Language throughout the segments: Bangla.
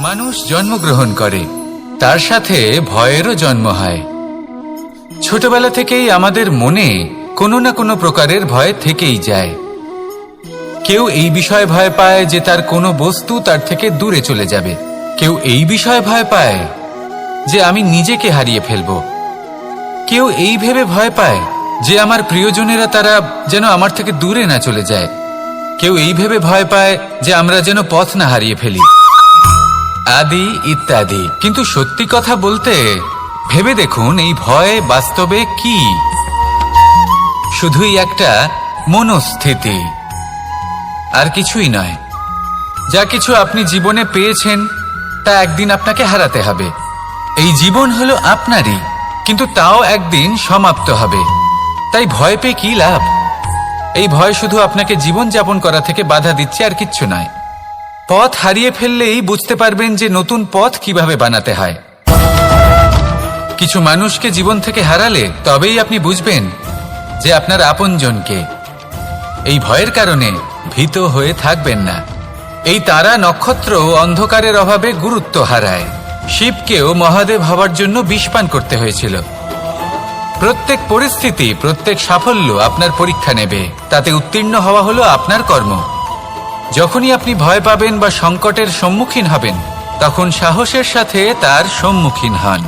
মানুষ জন্মগ্রহণ করে, তার সাথে ভয়েরও জন্ম হয়। ছোটবেলা থেকেই আমাদের মনে কোনো না কোনো প্রকারের ভয় থেকেই যায়। কেউ এই বিষয়ে ভয় পায় যে তার কোনো বস্তু তার থেকে দূরে চলে যাবে, কেউ এই বিষয়ে ভয় পায় যে আমি নিজেকে হারিয়ে ফেলব, কেউ এই ভেবে ভয় পায় যে আমার প্রিয়জনেরা তারা যেন আমার থেকে দূরে না চলে যায়, কেউ এই ভেবে ভয় পায় যে আমরা যেন পথ না হারিয়ে ফেলি, আদি ইত্যাদি। কিন্তু সত্যি কথা বলতে ভেবে দেখুন, এই ভয় বাস্তবে কি? শুধুই একটা মনস্থিতি, আর কিছুই নয়। যা কিছু আপনি জীবনে পেয়েছেন তা একদিন আপনাকে হারাতে হবে। এই জীবন হলো আপনারই, কিন্তু তাও একদিন সমাপ্ত হবে। তাই ভয় পেয়ে কি লাভ? এই ভয় শুধু আপনাকে জীবন যাপন করা থেকে বাধা দিচ্ছে, আর কিচ্ছু নয়। পথ হারিয়ে ফেললেই বুঝতে পারবেন যে নতুন পথ কিভাবে বানাতে হয়। কিছু মানুষকে জীবন থেকে হারালে তবেই আপনি বুঝবেন যে আপনার আপনজনকে। এই ভয়ের কারণে ভীত হয়ে থাকবেন না। এই তারা নক্ষত্র অন্ধকারের অভাবে গুরুত্ব হারায়। শিবকেও মহাদেব হওয়ার জন্য বিষপান করতে হয়েছিল। প্রত্যেক পরিস্থিতি, প্রত্যেক সাফল্য আপনার পরীক্ষা নেবে, তাতে উত্তীর্ণ হওয়া হলো আপনার কর্ম। যখনই আপনি ভয় পাবেন বা সংকটের সম্মুখীন হবেন, তখন সাহসের সাথে তার সম্মুখীন হন।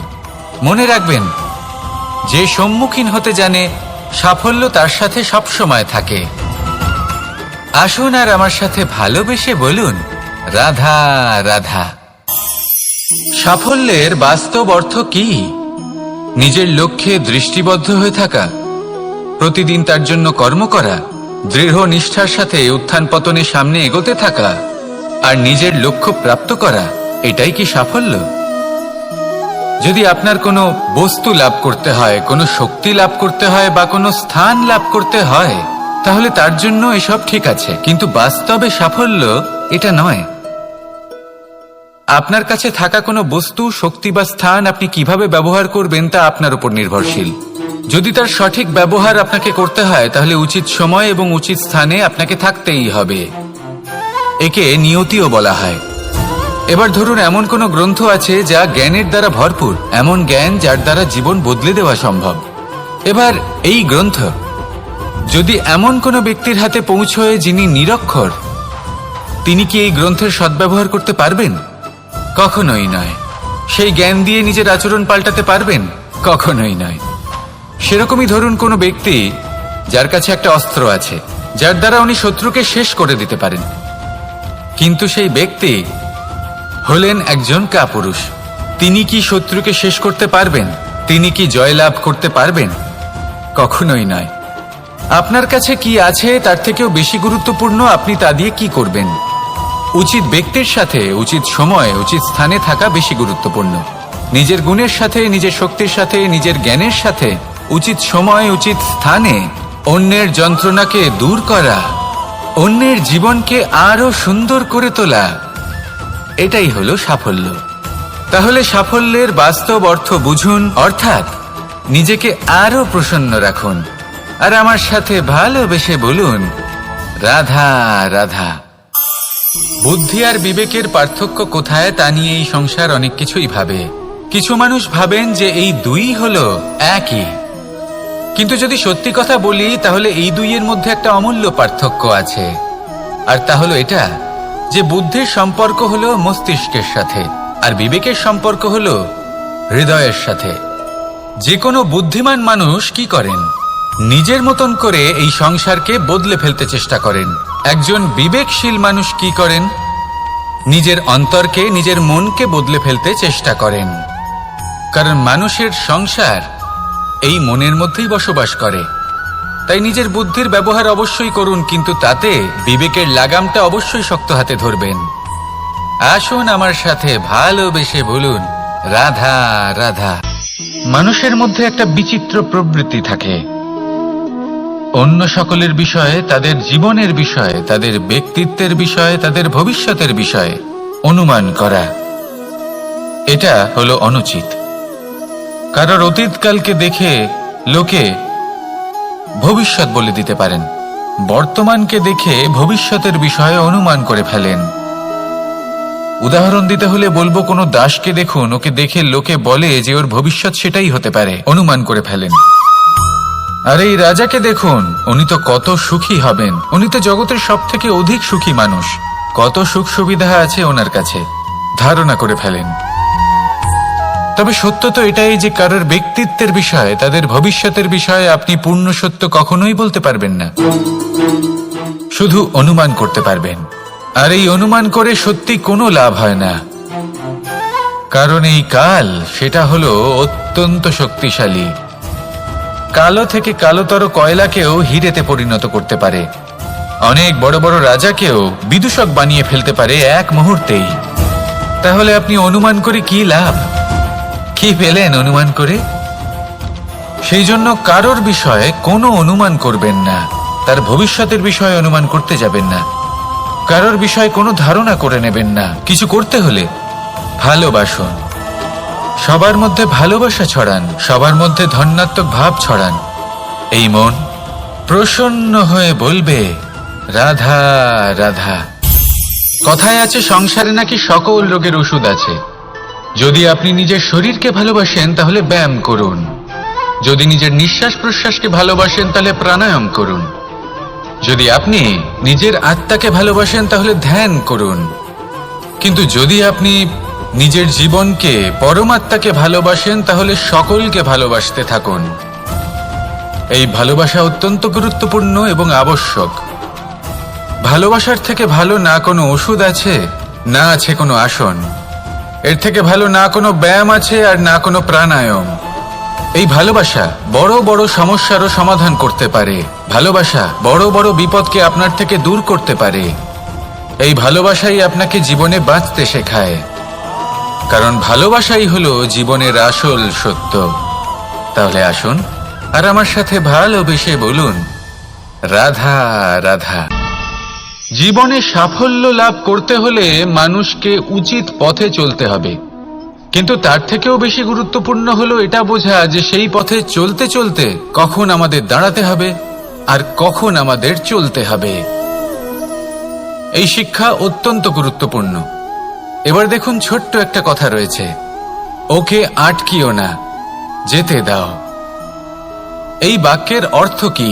মনে রাখবেন, যে সম্মুখীন হতে জানে সাফল্য তার সাথে সবসময় থাকে। আসুন আর আমার সাথে ভালোবেসে বলুন, রাধা রাধা। সাফল্যের বাস্তব অর্থ কি? নিজের লক্ষ্যে দৃষ্টিবদ্ধ হয়ে থাকা, প্রতিদিন তার জন্য কর্ম করা, দৃঢ় নিষ্ঠার সাথে উত্থান পতনে সামনে এগোতে থাকা, আর নিজের লক্ষ্য প্রাপ্ত করা, এটাই কি সাফল্য? যদি আপনার কোনো বস্তু লাভ করতে হয়, কোনো শক্তি লাভ করতে হয় বা কোনো স্থান লাভ করতে হয়, তাহলে তার জন্য এসব ঠিক আছে, কিন্তু বাস্তবে সাফল্য এটা নয়। আপনার কাছে থাকা কোনো বস্তু, শক্তি বা স্থান আপনি কিভাবে ব্যবহার করবেন তা আপনার উপর নির্ভরশীল। যদি তার সঠিক ব্যবহার আপনাকে করতে হয়, তাহলে উচিত সময় এবং উচিত স্থানে আপনাকে থাকতেই হবে। একে নিয়তিও বলা হয়। এবার ধরুন, এমন কোনো গ্রন্থ আছে যা জ্ঞানের দ্বারা ভরপুর, এমন জ্ঞান যার দ্বারা জীবন বদলে দেওয়া সম্ভব। এবার এই গ্রন্থ যদি এমন কোনো ব্যক্তির হাতে পৌঁছয় যিনি নিরক্ষর, তিনি কি এই গ্রন্থের সদ্ব্যবহার করতে পারবেন? কখনোই নয়। সেই জ্ঞান দিয়ে নিজের আচরণ পাল্টাতে পারবেন? কখনোই নয়। সেরকমই ধরুন, কোনো ব্যক্তি যার কাছে একটা অস্ত্র আছে, যার দ্বারা উনি শত্রুকে শেষ করে দিতে পারেন, কিন্তু সেই ব্যক্তি হলেন একজন কাপুরুষ। তিনি কি শত্রুকে শেষ করতে পারবেন? তিনি কি জয়লাভ করতে পারবেন? কখনোই নয়। আপনার কাছে কি আছে তার থেকেও বেশি গুরুত্বপূর্ণ আপনি তা দিয়ে কি করবেন। উচিত ব্যক্তির সাথে উচিত সময় উচিত স্থানে থাকা বেশি গুরুত্বপূর্ণ। নিজের গুণের সাথে, নিজের শক্তির সাথে, নিজের জ্ঞানের সাথে উচিত সময় উচিত স্থানে অন্যের যন্ত্রণাকে দূর করা, অন্যের জীবনকে আরো সুন্দর করে তোলা, এটাই হলো সাফল্য। তাহলে সাফল্যের বাস্তব অর্থ বুঝুন, অর্থাৎ নিজেকে আরো প্রসন্ন রাখুন, আর আমার সাথে ভালোবেসে বলুন, রাধা রাধা। বুদ্ধি আর বিবেকের পার্থক্য কোথায় তা নিয়ে এই সংসার অনেক কিছুই ভাবে। কিছু মানুষ ভাবেন যে এই দুই হলো একই, কিন্তু যদি সত্যি কথা বলি তাহলে এই দুইয়ের মধ্যে একটা অমূল্য পার্থক্য আছে, আর তা হলো এটা যে বুদ্ধির সম্পর্ক হলো মস্তিষ্কের সাথে, আর বিবেকের সম্পর্ক হলো হৃদয়ের সাথে। যে কোনো বুদ্ধিমান মানুষ কি করেন? নিজের মতন করে এই সংসারকে বদলে ফেলতে চেষ্টা করেন। একজন বিবেকশীল মানুষ কি করেন? নিজের অন্তরকে, নিজের মনকে বদলে ফেলতে চেষ্টা করেন। কারণ মানুষের সংসার এই মনের মধ্যেই বসবাস করে। তাই নিজের বুদ্ধির ব্যবহার অবশ্যই করুন, কিন্তু তাতে বিবেকের লাগামটা অবশ্যই শক্ত হাতে ধরবেন। আসুন আমার সাথে ভালোবেসে বলুন, রাধা রাধা। মানুষের মধ্যে একটা বিচিত্র প্রবৃত্তি থাকে, অন্য সকলের বিষয়ে, তাদের জীবনের বিষয়ে, তাদের ব্যক্তিত্বের বিষয়ে, তাদের ভবিষ্যতের বিষয়ে অনুমান করা। এটা হলো অনুচিত। কারোর অতীতকালকে দেখে লোকে ভবিষ্যৎ বলে দিতে পারেন, বর্তমানকে দেখে ভবিষ্যতের বিষয়ে অনুমান করে ফেলেন। উদাহরণ দিতে হলে বলবো, কোনো দাসকে দেখুন, ওকে দেখে লোকে বলে যে ওর ভবিষ্যৎ সেটাই হতে পারে, অনুমান করে ফেলেন। আর এই রাজাকে দেখুন, উনি তো কত সুখী হবেন, উনি তো জগতের সব থেকে অধিক সুখী মানুষ, কত সুখ সুবিধা আছে ওনার কাছে, ধারণা করে ফেলেন। তবে সত্য তো এটাই যে কারোর ব্যক্তিত্বের বিষয়ে, তাদের ভবিষ্যতের বিষয়ে আপনি পূর্ণ সত্য কখনোই বলতে পারবেন না, শুধু অনুমান করতে পারবেন। আর এই অনুমান করে সত্যি কোনো লাভ হয় না, কারণ এই কাল সেটা হলো অত্যন্ত শক্তিশালী। কালো থেকে কালোতর কয়লাকেও হিরেতে পরিণত করতে পারে, অনেক বড় বড় রাজাকেও বিদূষক বানিয়ে ফেলতে পারে এক মুহূর্তেই। তাহলে আপনি অনুমান করে কি লাভ? কি পেলেন অনুমান করে? সেই জন্য কারোর বিষয়ে কোনো অনুমান করবেন না, তার ভবিষ্যতের বিষয়ে অনুমান করতে যাবেন না, কারোর বিষয়ে কোনো ধারণা করে নেবেন না। কিছু করতে হলে ভালোবাসুন, সবার মধ্যে ভালোবাসা ছড়ান, সবার মধ্যে ধন্যাত্মক ভাব ছড়ান। এই মন প্রসন্ন হয়ে বলবে রাধা রাধা। কথায় আছে সংসারে নাকি সকল রোগের ওষুধ আছে। যদি আপনি নিজের শরীরকে ভালোবাসেন তাহলে ব্যায়াম করুন, যদি নিজের নিঃশ্বাস প্রশ্বাসকে ভালোবাসেন তাহলে প্রাণায়াম করুন, যদি আপনি নিজের আত্মাকে ভালোবাসেন তাহলে ধ্যান করুন, কিন্তু যদি আপনি নিজের জীবনকে, পরমাত্মাকে ভালোবাসেন তাহলে সকলকে ভালোবাসতে থাকুন। এই ভালোবাসা অত্যন্ত গুরুত্বপূর্ণ এবং আবশ্যক। ভালোবাসার থেকে ভালো না কোনো ওষুধ আছে, না আছে কোনো আসন, এর থেকে ভালো না কোনো ব্যায়াম আছে আর না কোনো প্রাণায়াম। এই ভালোবাসা বড় বড় সমস্যারও সমাধান করতে পারে, ভালোবাসা বড় বড় বিপদকে আপনার থেকে দূর করতে পারে। এই ভালোবাসাই আপনাকে জীবনে বাঁচতে শেখায়, কারণ ভালোবাসাই হলো জীবনের আসল সত্য। তাহলে আসুন আর আমার সাথে ভালোবেসে বলুন রাধা রাধা। জীবনে সাফল্য লাভ করতে হলে মানুষকে উচিত পথে চলতে হবে, কিন্তু তার থেকেও বেশি গুরুত্বপূর্ণ হলো এটা বোঝা যে সেই পথে চলতে চলতে কখন আমাদের দাঁড়াতে হবে আর কখন আমাদের চলতে হবে। এই শিক্ষা অত্যন্ত গুরুত্বপূর্ণ। এবার দেখুন, ছোট্ট একটা কথা রয়েছে, ওকে আটকিও না, যেতে দাও। এই বাক্যের অর্থ কি?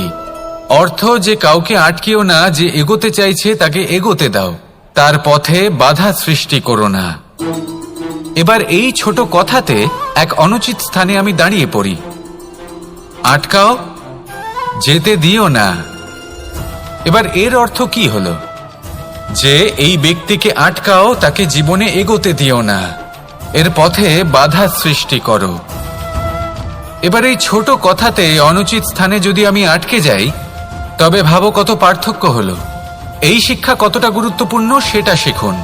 অর্থ যে কাউকে আটকিও না, যে এগোতে চাইছে তাকে এগোতে দাও, তার পথে বাধা সৃষ্টি করো না। এবার এই ছোট কথাতে এক অনুচিত স্থানে আমি দাঁড়িয়ে পড়ি। আটকাও, যেতে দিও না। এবার এর অর্থ কি হলো? যে এই ব্যক্তিকে আটকাও, তাকে জীবনে এগোতে দিও না, এর পথে বাধা সৃষ্টি করো। এবার এই ছোট কথাতে অনুচিত স্থানে যদি আমি আটকে যাই, তবে ভাবো কত পার্থক্য হলো। এই শিক্ষা কতটা গুরুত্বপূর্ণ সেটা শিখুন,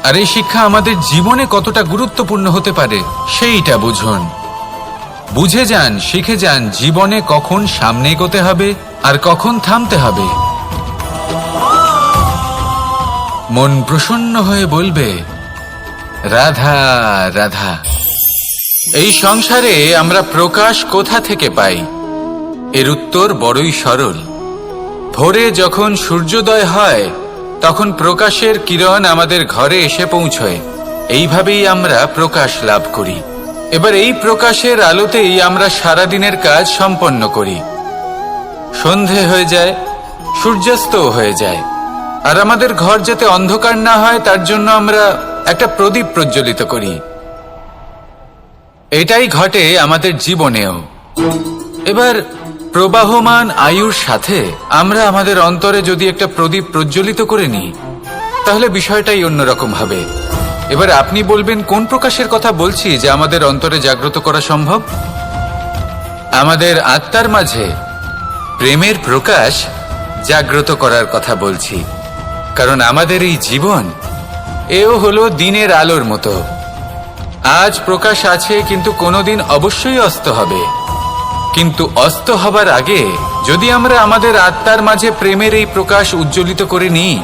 আর এই শিক্ষা আমাদের জীবনে কতটা গুরুত্বপূর্ণ হতে পারে সেইটা বুঝুন। বুঝে যান, শিখে যান জীবনে কখন সামনে এগোতে হবে আর কখন থামতে হবে। মন প্রসন্ন হয়ে বলবে রাধা রাধা। এই সংসারে আমরা প্রকাশ কোথা থেকে পাই? এর উত্তর বড়ই সরল। ভোরে যখন সূর্যোদয় হয় তখন প্রকাশের কিরণ আমাদের ঘরে এসে পৌঁছয়, এইভাবেই আমরা প্রকাশ লাভ করি। এবার এই প্রকাশের আলোতেই আমরা সারাদিনের কাজ সম্পন্ন করি। সন্ধে হয়ে যায়, সূর্যাস্তও হয়ে যায়, আর আমাদের ঘর যাতে অন্ধকার না হয় তার জন্য আমরা একটা প্রদীপ প্রজ্বলিত করি। এটাই ঘটে আমাদের জীবনেও। এবার প্রবাহমান আয়ুর সাথে আমরা আমাদের অন্তরে যদি একটা প্রদীপ প্রজ্বলিত করে নিই, তাহলে বিষয়টাই অন্যরকম হবে। এবার আপনি বলবেন, কোন প্রকাশের কথা বলছি যে আমাদের অন্তরে জাগ্রত করা সম্ভব? আমাদের আত্মার মাঝে প্রেমের প্রকাশ জাগ্রত করার কথা বলছি, কারণ আমাদের এই জীবন এও হলো দিনের আলোর মতো। আজ প্রকাশ আছে, কিন্তু কোনোদিন অবশ্যই অস্ত হবে। কিন্তু অস্ত হবার আগে যদি আমরা আমাদের আত্মার মাঝে প্রেমের এই প্রকাশ উজ্জ্বলিত করে নিই,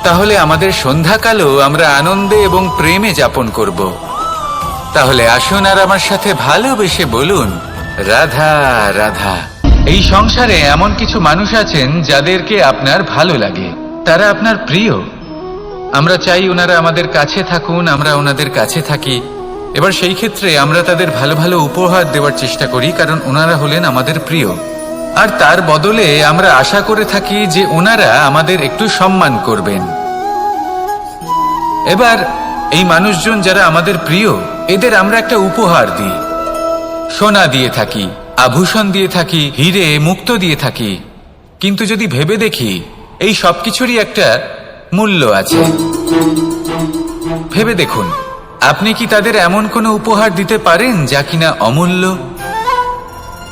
তাহলে আমাদের সন্ধ্যাকালও আমরা আনন্দে এবং প্রেমে যাপন করব। তাহলে আসুন আর আমার সাথে ভালোবেসে বলুন রাধা রাধা। এই সংসারে এমন কিছু মানুষ আছেন যাদেরকে আপনার ভালো লাগে, তারা আপনার প্রিয়। আমরা চাই ওনারা আমাদের কাছে থাকুন, আমরা ওনাদের কাছে থাকি। এবার সেই ক্ষেত্রে আমরা তাদের ভালো ভালো উপহার দেওয়ার চেষ্টা করি, কারণ ওনারা হলেন আমাদের প্রিয়। আর তার বদলে আমরা আশা করে থাকি যে ওনারা আমাদের একটু সম্মান করবেন। এবার এই মানুষজন যারা আমাদের প্রিয়, এদের আমরা একটা উপহার দিই। সোনা দিয়ে থাকি, আভূষণ দিয়ে থাকি, হিরে মুক্তো দিয়ে থাকি। কিন্তু যদি ভেবে দেখি, এই সবকিছুরই একটা মূল্য আছে। ভেবে দেখুন, আপনি কি তাদের এমন কোনো উপহার দিতে পারেন যা কিনা অমূল্য?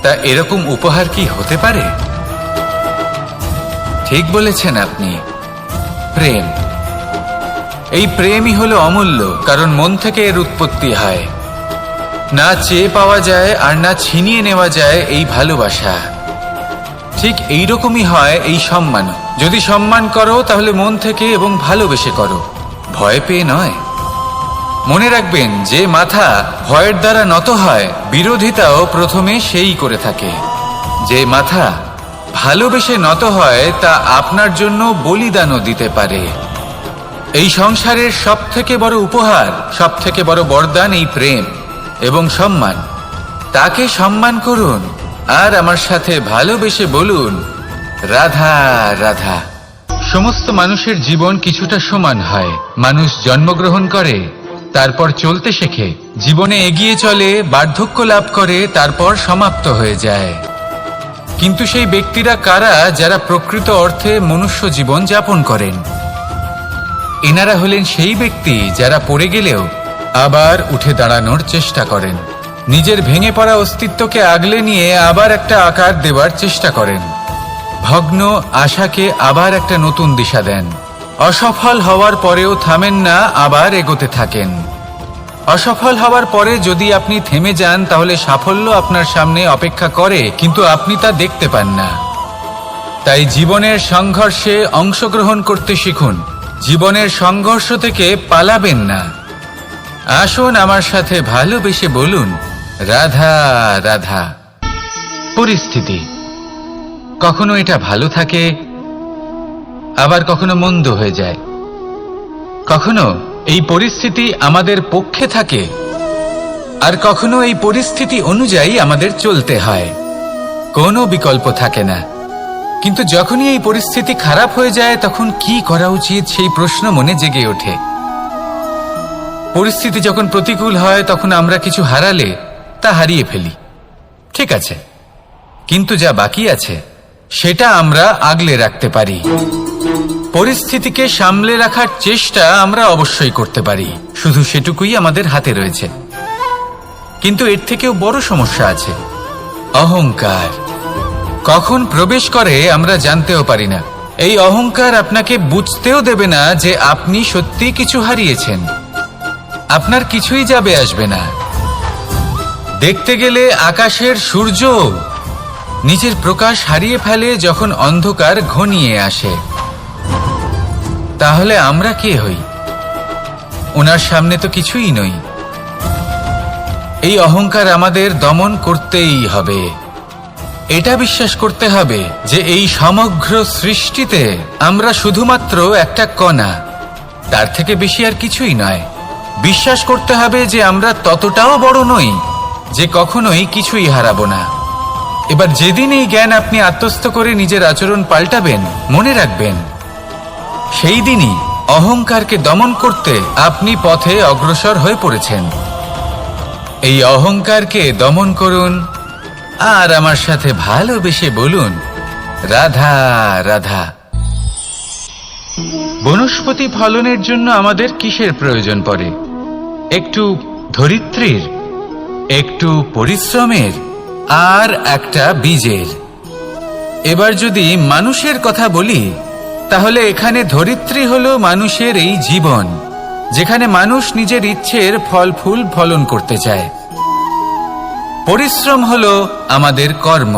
তা এরকম উপহার কি হতে পারে? ঠিক বলেছেন আপনি, প্রেম। এই প্রেমই হলো অমূল্য, কারণ মন থেকে এর উৎপত্তি হয়। না চেয়ে পাওয়া যায় আর না ছিনিয়ে নেওয়া যায় এই ভালোবাসা। ঠিক এইরকমই হয় এই সম্মান। যদি সম্মান করো তাহলে মন থেকে এবং ভালোবেসে করো, ভয় পেয়ে নয়। মনে রাখবেন, যে মাথা ভয়ের দ্বারা নত হয়, বিরোধিতাও প্রথমে সেই করে থাকে। যে মাথা ভালোবেসে নত হয়, তা আপনার জন্য বলিদানও দিতে পারে। এই সংসারের সব থেকে বড় উপহার, সব থেকে বড় বরদান এই প্রেম এবং সম্মান। তাকে সম্মান করুন আর আমার সাথে ভালোবেসে বলুন, রাধা রাধা। সমস্ত মানুষের জীবন কিছুটা সমান হয়। মানুষ জন্মগ্রহণ করে, তারপর চলতে শেখে, জীবনে এগিয়ে চলে, বার্ধক্য লাভ করে, তারপর সমাপ্ত হয়ে যায়। কিন্তু সেই ব্যক্তিরা কারা যারা প্রকৃত অর্থে মনুষ্য জীবন যাপন করেন? এনারা হলেন সেই ব্যক্তি যারা পড়ে গেলেও আবার উঠে দাঁড়ানোর চেষ্টা করেন, নিজের ভেঙে পড়া অস্তিত্বকে আগলে নিয়ে আবার একটা আকার দেওয়ার চেষ্টা করেন, ভগ্ন আশাকে আবার একটা নতুন দিশা দেন। অসফল হওয়ার পরেও থামেন না, আবার এগোতে থাকেন। অসফল হওয়ার পরে যদি আপনি থেমে যান, তাহলে সাফল্য আপনার সামনে অপেক্ষা করে, কিন্তু আপনি তা দেখতে পান না। তাই জীবনের সংঘর্ষে অংশগ্রহণ করতে শিখুন। জীবনের সংঘর্ষ থেকে পালাবেন না। আসুন আমার সাথে ভালোবেসে বলুন, রাধা রাধা। পরিস্থিতি কখনো এটা ভালো থাকে, আবার কখনো মন্দ হয়ে যায়। কখনো এই পরিস্থিতি আমাদের পক্ষে থাকে, আর কখনো এই পরিস্থিতি অনুযায়ী আমাদের চলতে হয়। কোনো বিকল্প থাকে না। কিন্তু যখনই এই পরিস্থিতি খারাপ হয়ে যায়, তখন কি করা উচিত সেই প্রশ্ন মনে জেগে ওঠে। পরিস্থিতি যখন প্রতিকূল হয়, তখন আমরা কিছু হারালে তা হারিয়ে ফেলি, ঠিক আছে, কিন্তু যা বাকি আছে সেটা আমরা আগলে রাখতে পারি। পরিস্থিতিকে সামলে রাখার চেষ্টা আমরা অবশ্যই করতে পারি, শুধু সেটুকুই আমাদের হাতে রয়েছে। কিন্তু এর থেকেও বড় সমস্যা আছে, অহংকার। কখন প্রবেশ করে আমরা জানতেও পারি না। এই অহংকার আপনাকে বুঝতেও দেবে না যে আপনি সত্যি কিছু হারিয়েছেন। আপনার কিছুই যাবে আসবে না। দেখতে গেলে আকাশের সূর্য নিজের প্রকাশ হারিয়ে ফেলে যখন অন্ধকার ঘনিয়ে আসে। তাহলে আমরা কে হই? ওনার সামনে তো কিছুই নই। এই অহংকার আমাদের দমন করতেই হবে। এটা বিশ্বাস করতে হবে যে এই সমগ্র সৃষ্টিতে আমরা শুধুমাত্র একটা কণা, তার থেকে বেশি আর কিছুই নয়। বিশ্বাস করতে হবে যে আমরা ততটাও বড় নই যে কখনোই কিছুই হারাবো না। এবার যেদিন এই জ্ঞান আপনি আত্মস্থ করে নিজের আচরণ পাল্টাবেন, মনে রাখবেন, সেই দিনই অহংকারকে দমন করতে আপনি পথে অগ্রসর হয়ে পড়েছেন। এই অহংকারকে দমন করুন আর আমার সাথে ভালোবেসে বলুন, রাধা রাধা। বনস্পতি ফলনের জন্য আমাদের কিসের প্রয়োজন পড়ে? একটু ধরিত্রীর, একটু পরিশ্রমের, আর একটা বীজের। এবার যদি মানুষের কথা বলি, তাহলে এখানে ধরিত্রী হলো মানুষের এই জীবন, যেখানে মানুষ নিজের ইচ্ছের ফল ফুল ফলন করতে চায়। পরিশ্রম হলো আমাদের কর্ম,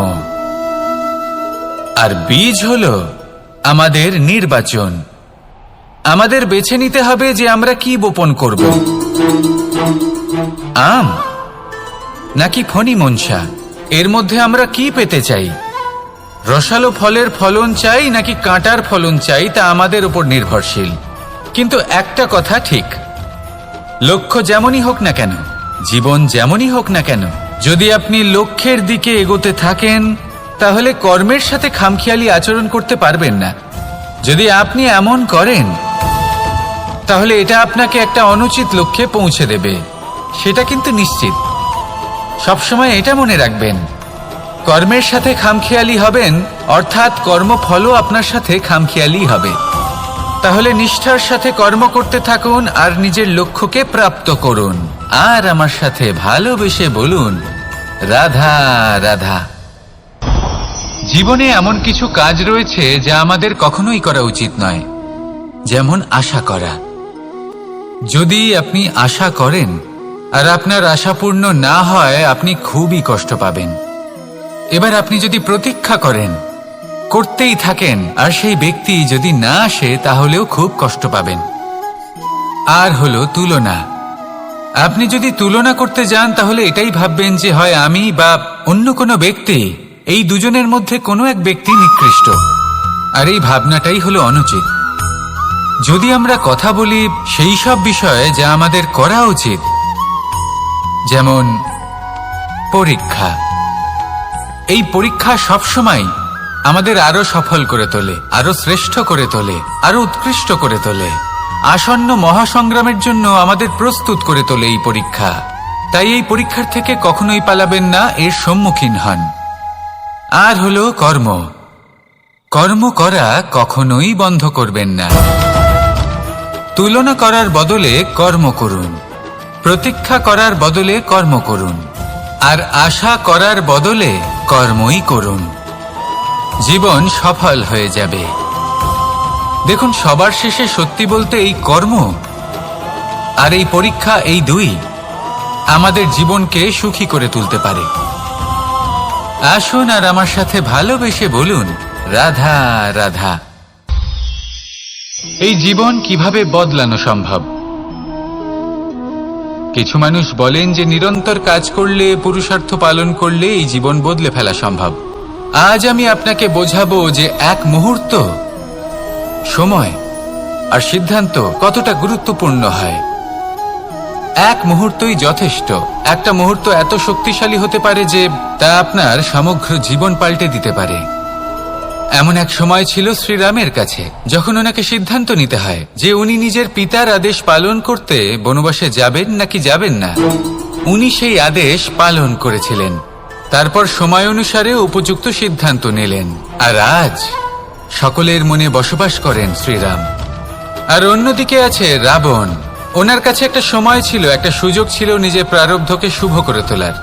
আর বীজ হলো আমাদের নির্বাচন। আমাদের বেছে নিতে হবে যে আমরা কি বপন করব, আম নাকি ফণি মনসা। এর মধ্যে আমরা কি পেতে চাই? রসালো ফলের ফলন চাই নাকি কাঁটার ফলন চাই, তা আমাদের উপর নির্ভরশীল। কিন্তু একটা কথা ঠিক, লক্ষ্য যেমনই হোক না কেন, জীবন যেমনই হোক না কেন, যদি আপনি লক্ষ্যের দিকে এগোতে থাকেন তাহলে কর্মের সাথে খামখেয়ালি আচরণ করতে পারবেন না। যদি আপনি এমন করেন তাহলে এটা আপনাকে একটা অনুচিত লক্ষ্যে পৌঁছে দেবে, সেটা কিন্তু নিশ্চিত। সবসময় এটা মনে রাখবেন, কর্মের সাথে খামখেয়ালি হবেন অর্থাৎ কর্মফলও আপনার সাথে খামখেয়ালি হবে। তাহলে নিষ্ঠার সাথে কর্ম করতে থাকুন আর নিজের লক্ষ্যকে প্রাপ্ত করুন। আর আমার সাথে ভালোবেসে বলুন, রাধা রাধা। জীবনে এমন কিছু কাজ রয়েছে যা আমাদের কখনোই করা উচিত নয়, যেমন আশা করা। যদি আপনি আশা করেন আর আপনার আশা পূর্ণ না হয়, আপনি খুবই কষ্ট পাবেন। এবার আপনি যদি প্রতীক্ষা করেন, করতেই থাকেন, আর সেই ব্যক্তি যদি না আসে তাহলেও খুব কষ্ট পাবেন। আর হলো তুলনা। আপনি যদি তুলনা করতে যান তাহলে এটাই ভাববেন যে হয় আমি বা অন্য কোনো ব্যক্তি, এই দুজনের মধ্যে কোনো এক ব্যক্তি নিকৃষ্ট। আর এই ভাবনাটাই হলো অনুচিত। যদি আমরা কথা বলি সেই সব বিষয়ে যা আমাদের করা উচিত, যেমন পরীক্ষা। এই পরীক্ষা সবসময় আমাদের আরো সফল করে তোলে, আরো শ্রেষ্ঠ করে তোলে, আরো উৎকৃষ্ট করে তোলে। আসন্ন মহাসংগ্রামের জন্য আমাদের প্রস্তুত করে তোলে এই পরীক্ষা। তাই এই পরীক্ষার থেকে কখনোই পালাবেন না, এর সম্মুখীন হন। আর হলো কর্ম। কর্ম করা কখনোই বন্ধ করবেন না। তুলনা করার বদলে কর্ম করুন, প্রতীক্ষা করার বদলে কর্ম করুন, আর আশা করার বদলে কর্মই করুন। জীবন সফল হয়ে যাবে। দেখুন, সবার শেষে সত্যি বলতে এই কর্ম আর এই পরীক্ষা, এই দুই আমাদের জীবনকে সুখী করে তুলতে পারে। আসুন আর আমার সাথে ভালোবেসে বলুন, রাধা রাধা। এই জীবন কিভাবে বদলানো সম্ভব? কিছু মানুষ বলেন যে নিরন্তর কাজ করলে, পুরুষার্থ পালন করলে এই জীবন বদলে ফেলা সম্ভব। আজ আমি আপনাকে বোঝাবো যে এক মুহূর্ত, সময় আর সিদ্ধান্ত কতটা গুরুত্বপূর্ণ হয়। এক মুহূর্তই যথেষ্ট। একটা মুহূর্ত এত শক্তিশালী হতে পারে যে তা আপনার সমগ্র জীবন পাল্টে দিতে পারে। এমন এক সময় ছিল শ্রীরামের কাছে, যখন ওনাকে সিদ্ধান্ত নিতে হয় যে উনি নিজের পিতার আদেশ পালন করতে বনবাসে যাবেন নাকি যাবেন না। উনি সেই আদেশ পালন করেছিলেন, তারপর সময় অনুসারে উপযুক্ত সিদ্ধান্ত নিলেন। আর আজ সকলের মনে বসবাস করেন শ্রীরাম। আর অন্যদিকে আছে রাবণ। ওনার কাছে একটা সময় ছিল, একটা সুযোগ ছিল নিজের প্রারব্ধকে শুভ করে তোলার।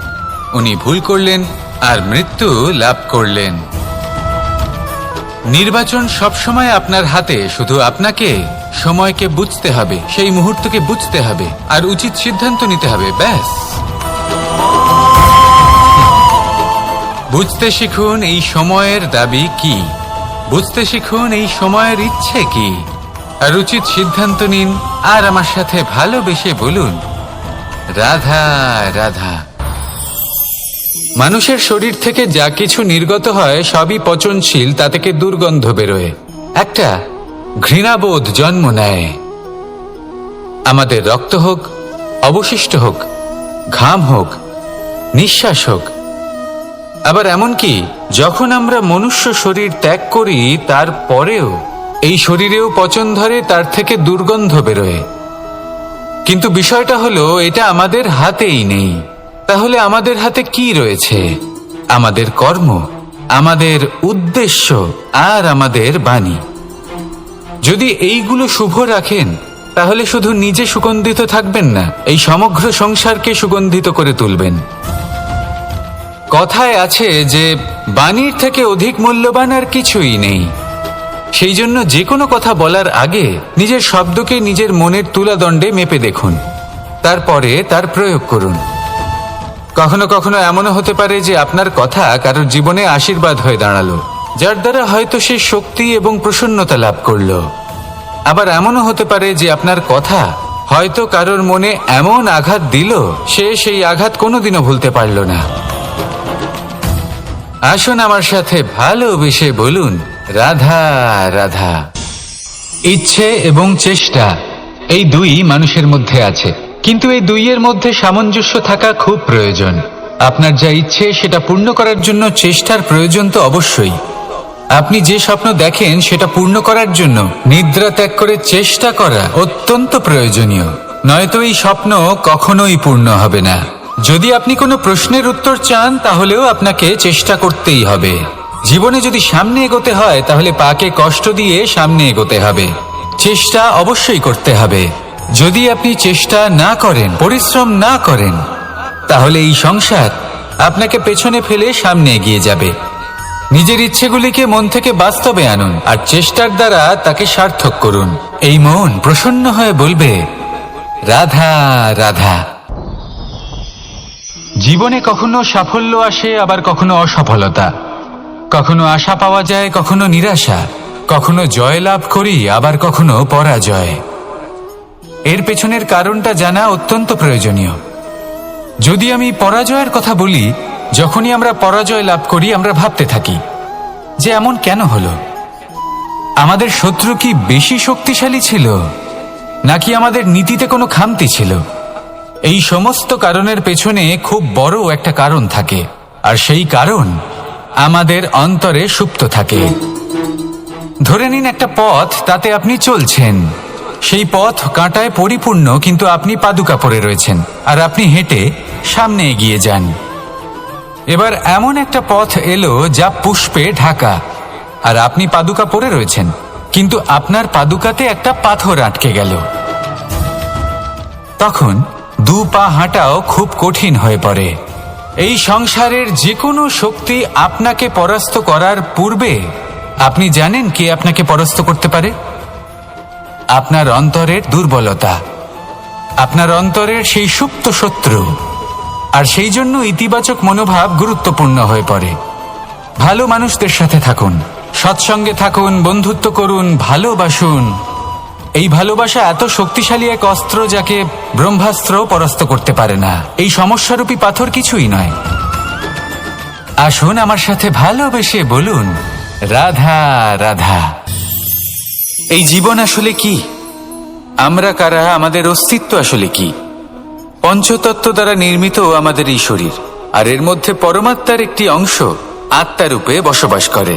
উনি ভুল করলেন আর মৃত্যু লাভ করলেন। নির্বাচন সবসময় আপনার হাতে, শুধু আপনাকে সময়কে বুঝতে হবে, সেই মুহূর্তকে বুঝতে হবে আর উচিত সিদ্ধান্ত নিতে হবে, ব্যাস। বুঝতে শিখুন এই সময়ের দাবি কি, বুঝতে শিখুন এই সময়ের ইচ্ছে কি, আর উচিত সিদ্ধান্ত নিন। আর আমার সাথে ভালোবেসে বলুন, রাধা রাধা। মানুষের শরীর থেকে যা কিছু নির্গত হয় সবই পচনশীল, তা থেকে দুর্গন্ধ বেরোয়, একটা ঘৃণাবোধ জন্ম নেয়। আমাদের রক্ত হোক, অবশিষ্ট হোক, ঘাম হোক, নিঃশ্বাস হোক, আবার এমনকি যখন আমরা মনুষ্য শরীর ত্যাগ করি তারপরেও এই শরীরেও পচন ধরে, তার থেকে দুর্গন্ধ বেরোয়। কিন্তু বিষয়টা হলো এটা আমাদের হাতেই নেই। তাহলে আমাদের হাতে কি রয়েছে? আমাদের কর্ম, আমাদের উদ্দেশ্য আর আমাদের বাণী। যদি এইগুলো শুভ রাখেন তাহলে শুধু নিজে সুগন্ধিত থাকবেন না, এই সমগ্র সংসারকে সুগন্ধিত করে তুলবেন। কথায় আছে যে বাণীর থেকে অধিক মূল্যবান আর কিছুই নেই। সেই জন্য যে কোনো কথা বলার আগে নিজের শব্দকে নিজের মনের তুলাদণ্ডে মেপে দেখুন, তারপরে তার প্রয়োগ করুন। কখনো কখনো এমনও হতে পারে যে আপনার কথা কারোর জীবনে আশীর্বাদ হয়ে দাঁড়ালো, যার দ্বারা হয়তো সে শক্তি এবং প্রসন্নতা লাভ করলো। আবার এমনও হতে পারে যে আপনার কথা হয়তো কারোর মনে এমন আঘাত দিল, সে সেই আঘাত কোনোদিনও ভুলতে পারল না। আসুন আমার সাথে ভালোবেসে বলুন, রাধা রাধা। ইচ্ছে এবং চেষ্টা এই দুই মানুষের মধ্যে আছে, কিন্তু এই দুইয়ের মধ্যে সামঞ্জস্য থাকা খুব প্রয়োজন। আপনার যা ইচ্ছে সেটা পূর্ণ করার জন্য চেষ্টার প্রয়োজন তো অবশ্যই। আপনি যে স্বপ্ন দেখেন সেটা পূর্ণ করার জন্য নিদ্রা ত্যাগ করে চেষ্টা করা অত্যন্ত প্রয়োজনীয়, নয়তো এই স্বপ্ন কখনোই পূর্ণ হবে না। যদি আপনি কোনো প্রশ্নের উত্তর চান তাহলেও আপনাকে চেষ্টা করতেই হবে। জীবনে যদি সামনে এগোতে হয় তাহলে পাকে কষ্ট দিয়ে সামনে এগোতে হবে, চেষ্টা অবশ্যই করতে হবে। যদি আপনি চেষ্টা না করেন, পরিশ্রম না করেন, তাহলে এই সংসার আপনাকে পেছনে ফেলে সামনে এগিয়ে যাবে। নিজের ইচ্ছেগুলিকে মন থেকে বাস্তবে আনুন আর চেষ্টার দ্বারা তাকে সার্থক করুন। এই মন প্রসন্ন হয়ে বলবে, রাধা রাধা। জীবনে কখনো সাফল্য আসে, আবার কখনো অসফলতা, কখনো আশা পাওয়া যায়, কখনো নিরাশা, কখনো জয় লাভ করি, আবার কখনো পরাজয়। এর পেছনের কারণটা জানা অত্যন্ত প্রয়োজনীয়। যদি আমি পরাজয়ের কথা বলি, যখনই আমরা পরাজয় লাভ করি আমরা ভাবতে থাকি যে এমন কেন হলো? আমাদের শত্রু কি বেশি শক্তিশালী ছিল, নাকি আমাদের নীতিতে কোনো খামতি ছিল? এই সমস্ত কারণের পেছনে খুব বড় একটা কারণ থাকে, আর সেই কারণ আমাদের অন্তরে সুপ্ত থাকে। ধরে নিন একটা পথ, তাতে আপনি চলছেন, সেই পথ কাঁটায় পরিপূর্ণ, কিন্তু আপনি পাদুকা পরে রয়েছেন আর আপনি হেঁটে সামনে এগিয়ে যান। এবার এমন একটা পথ এলো যা পুষ্পে ঢাকা, আর আপনি পাদুকা পরে রয়েছেন, কিন্তু আপনার পাদুকাতে একটা পাথর আটকে গেল। তখন দু পা হাঁটাও খুব কঠিন হয়ে পড়ে। এই সংসারের যে কোনো শক্তি আপনাকে পরাস্ত করার পূর্বে আপনি জানেন কে আপনাকে পরাস্ত করতে পারে? আপনার অন্তরের দুর্বলতা, আপনার অন্তরের সেই সুপ্ত শত্রু। আর সেই জন্য ইতিবাচক মনোভাব গুরুত্বপূর্ণ হয়ে পড়ে। ভালো মানুষদের সাথে থাকুন, সৎসঙ্গে থাকুন, বন্ধুত্ব করুন, ভালোবাসুন। এই ভালোবাসা এত শক্তিশালী এক অস্ত্র যাকে ব্রহ্মাস্ত্র পরাস্ত করতে পারে না। এই সমস্যারূপী পাথর কিছুই নয়। আসুন আমার সাথে ভালোবেসে বলুন, রাধা রাধা। এই জীবন আসলে কি? আমরা কারা? আমাদের অস্তিত্ব আসলে কি? পঞ্চতত্ত্ব দ্বারা নির্মিত আমাদের এই শরীর, আর এর মধ্যে পরমাত্মার একটি অংশ আত্মারূপে বসবাস করে।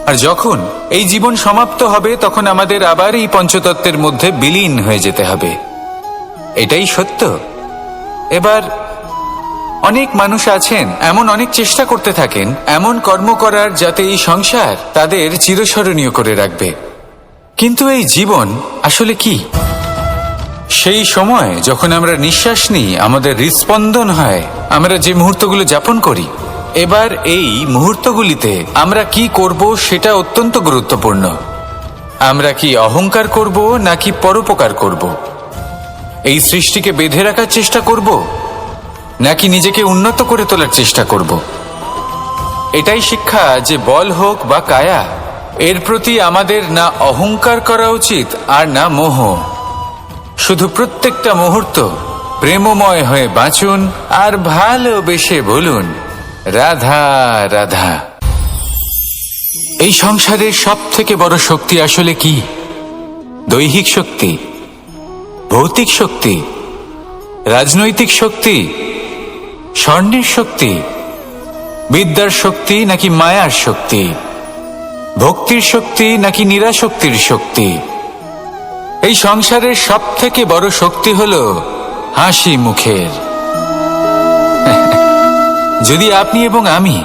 আর যখন এই জীবন সমাপ্ত হবে তখন আমাদের আবার এই পঞ্চতত্ত্বের মধ্যে বিলীন হয়ে যেতে হবে। এটাই সত্য। এবার অনেক মানুষ আছেন এমন অনেক চেষ্টা করতে থাকেন এমন কর্ম করার যাতে এই সংসার তাদের চিরস্মরণীয় করে রাখবে। কিন্তু এই জীবন আসলে কি? সেই সময় যখন আমরা নিঃশ্বাস নিই, আমাদের হৃৎস্পন্দন হয়, আমরা যে মুহূর্তগুলো যাপন করি, এবার এই মুহূর্তগুলিতে আমরা কি করব সেটা অত্যন্ত গুরুত্বপূর্ণ। আমরা কি অহংকার করব নাকি পরোপকার করব? এই সৃষ্টিকে বেঁধে রাখার চেষ্টা করব নাকি নিজেকে উন্নত করে তোলার চেষ্টা করব? এটাই শিক্ষা যে বল হোক বা কায়া, এর প্রতি আমাদের না অহংকার করা উচিত আর না মোহ। শুধু প্রত্যেকটা মুহূর্ত প্রেমময় হয়ে বাঁচুন আর ভালোবেসে বলুন, রাধা রাধা। এই সংসারের সব থেকে বড় শক্তি আসলে কি? দৈহিক শক্তি, ভৌতিক শক্তি, রাজনৈতিক শক্তি, স্বর্ণের শক্তি, বিদ্যার শক্তি নাকি মায়ার শক্তি, ভক্তির শক্তি নাকি নিরাশক্তির শক্তি? এই সংসারের সব থেকে বড় শক্তি হলো হাসি মুখের। যদি আপনি এবং আমি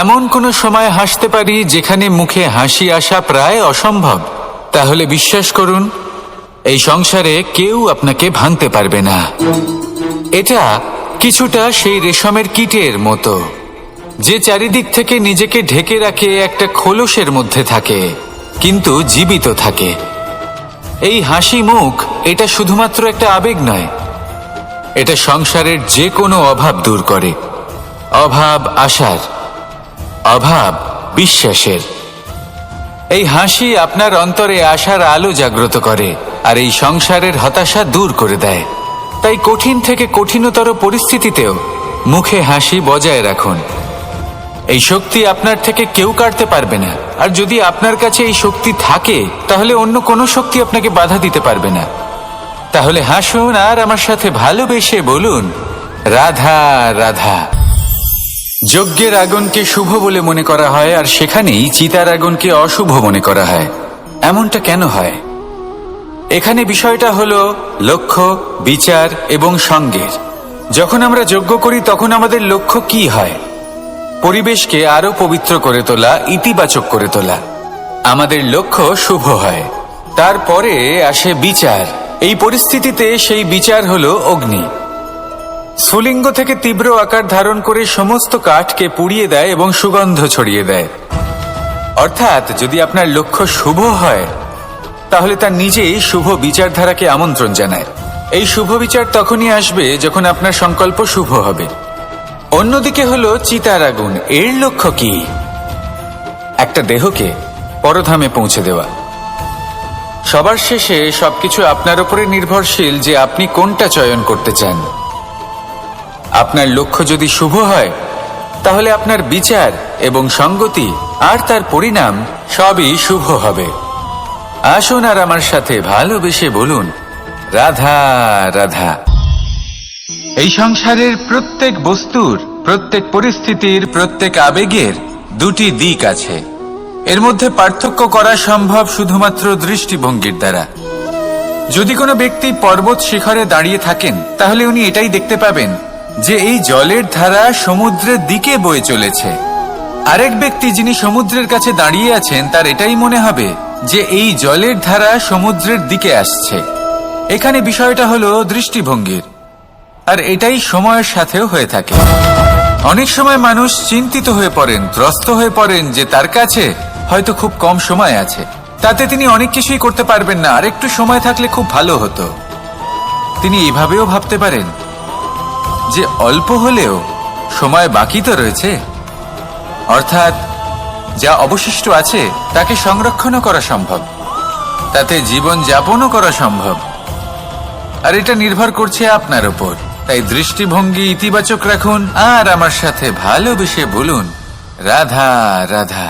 এমন কোনো সময় হাসতে পারি যেখানে মুখে হাসি আসা প্রায় অসম্ভব, তাহলে বিশ্বাস করুন এই সংসারে কেউ আপনাকে ভাঙতে পারবে না। এটা কিছুটা সেই রেশমের কীটের মতো, যে চারিদিক থেকে নিজেকে ঢেকে রাখে একটা খোলসের মধ্যে থাকে কিন্তু জীবিত থাকে। এই হাসি মুখ এটা শুধুমাত্র একটা আবেগ নয়, এটা সংসারের যে কোনো অভাব দূর করে। অভাব আশার, অভাব বিশ্বাসের। এই হাসি আপনার অন্তরে আশার আলো জাগ্রত করে আর এই সংসারের হতাশা দূর করে দেয়। তাই কঠিন থেকে কঠিনতর পরিস্থিতিতেও মুখে হাসি বজায় রাখুন। এই শক্তি আপনার থেকে কেউ কাটতে পারবে না। আর যদি আপনার কাছে এই শক্তি থাকে তাহলে অন্য কোনো শক্তি আপনাকে বাধা দিতে পারবে না। তাহলে হাসুন আর আমার সাথে ভালোবেসে বলুন, রাধা রাধা। যজ্ঞের আগুনকে শুভ বলে মনে করা হয়, আর সেখানেই চিতার আগুনকে অশুভ মনে করা হয়। এমনটা কেন হয়? এখানে বিষয়টা হলো লক্ষ্য, বিচার এবং সঙ্গের। যখন আমরা যজ্ঞ করি তখন আমাদের লক্ষ্য কি হয়? পরিবেশকে আরো পবিত্র করে তোলা, ইতিবাচক করে তোলা। আমাদের লক্ষ্য শুভ হয়। তারপরে আসে বিচার। এই পরিস্থিতিতে সেই বিচার হলো অগ্নি। স্ফুলিঙ্গ থেকে তীব্র আকার ধারণ করে সমস্ত কাঠকে পুড়িয়ে দেয় এবং সুগন্ধ ছড়িয়ে দেয়। অর্থাৎ যদি আপনার লক্ষ্য শুভ হয় তাহলে তা নিজেই শুভ বিচারধারাকে আমন্ত্রণ জানায়। এই শুভ বিচার তখনই আসবে যখন আপনার সংকল্প শুভ হবে। অন্যদিকে হলো চিতার আগুন। এর লক্ষ্য কি? একটা দেহকে পরধামে পৌঁছে দেওয়া। সবার শেষে সবকিছু আপনার উপরে নির্ভরশীল যে আপনি কোনটা চয়ন করতে চান। আপনার লক্ষ্য যদি শুভ হয় তাহলে আপনার বিচার এবং সঙ্গতি আর তার পরিণাম সবই শুভ হবে। আসুন আর আমার সাথে ভালোবেসে বলুন, রাধা রাধা। এই সংসারের প্রত্যেক বস্তুর, প্রত্যেক পরিস্থিতির, প্রত্যেক আবেগের দুটি দিক আছে। এর মধ্যে পার্থক্য করা সম্ভব শুধুমাত্র দৃষ্টিভঙ্গির দ্বারা। যদি কোনো ব্যক্তি পর্বত শিখরে দাঁড়িয়ে থাকেন তাহলে উনি এটাই দেখতে পাবেন যে এই জলের ধারা সমুদ্রের দিকে বয়ে চলেছে। আরেক ব্যক্তি যিনি সমুদ্রের কাছে দাঁড়িয়ে আছেন তার এটাই মনে হবে যে এই জলের ধারা সমুদ্রের দিকে আসছে। এখানে বিষয়টা হলো দৃষ্টিভঙ্গির, আর এটাই সময়ের সাথেও হয়ে থাকে। অনেক সময় মানুষ চিন্তিত হয়ে পড়েন, ত্রস্ত হয়ে পড়েন যে তার কাছে হয়তো খুব কম সময় আছে, তাতে তিনি অনেক কিছুই করতে পারবেন না, আর একটু সময় থাকলে খুব ভালো হতো। তিনি এইভাবেও ভাবতে পারেন যে অল্প হলেও সময় বাকি তো রয়েছে, অর্থাৎ যা অবশিষ্ট আছে তাকে সংরক্ষণও করা সম্ভব, তাতে জীবন যাপনও করা সম্ভব। আর এটা নির্ভর করছে আপনার উপর। তাই দৃষ্টিভঙ্গি ইতিবাচক রাখুন আর আমার সাথে ভালোবেসে বলুন, রাধা রাধা।